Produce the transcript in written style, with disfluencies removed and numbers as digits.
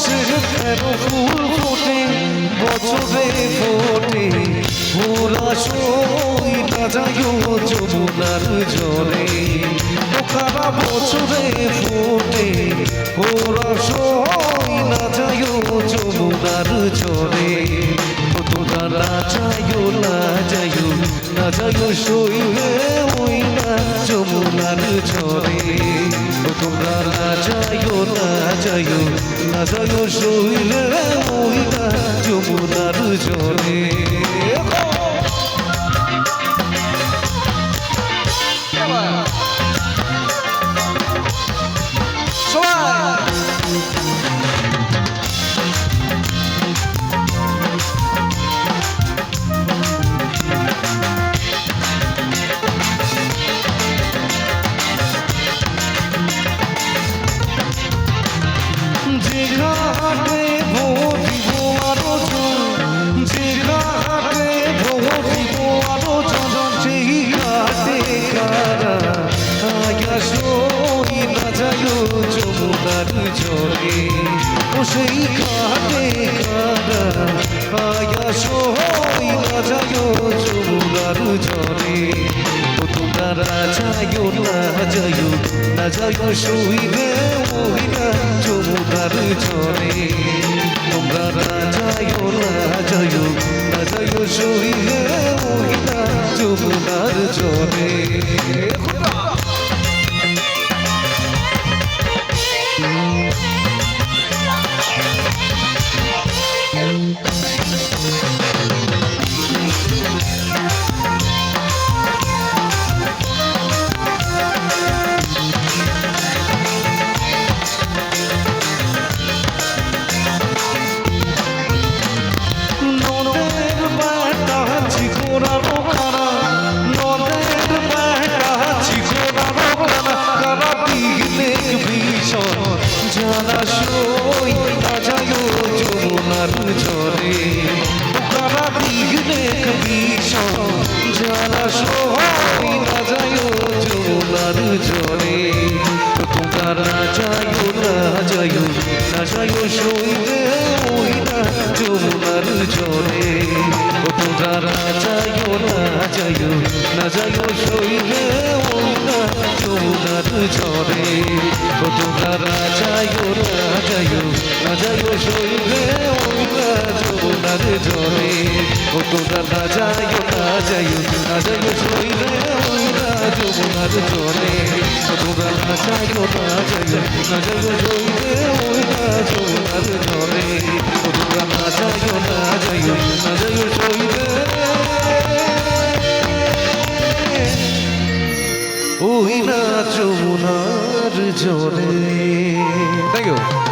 মাসে তেরো ফুল ফোটে বছরে ফোটে ওরা সই না যায় যমুনার জলে সারা বছরে ফোটে ওরা সই না যায় যমুনার জলে তোরা না যাইও না যাইও না যাইও সইলে ওই না যমুনার জলে তোমরা না যাইও না যাইও না যাইও সইলে ওই না যমুনার জলে যেখানে ভরিব আরো যেখানে ভরিব আরো সেই ঘাটে কারা আয়া সই না যায় যমুনার জলে ও সেই ঘাটে কারা আয়া সই না যায় যমুনার জলে তোমরা যাইও না যাইও না যাইও সইলে ওই না যমুনার জলে তোমরা যাইও না যাইও না যাইও সইলে ওই না যমুনার জলে জানা সই না যায় যমুনার জলে কারা দিলে ভীষণ জানা সই না যায় যমুনার জলে তোমরা যাইও না যাইও না যাইও সইলে ওই না যমুনার জলে তোমরা যাইও না যাইও না যাইও সইলে ওই না যমুনার জলে তোমরা যাইও না যাইও না যাইও সইলে ওই না যমুনার জলে তোমরা যাইও না যাইও না যাইও সইলে ওই না যমুনার জলে তোমরা যাইও না যাইও না যাইও সইলে ওই না যমুনার জলে তোমরা যাইও না যাইও না যাইও সইলে ওই না যমুনার জলে। Thank you.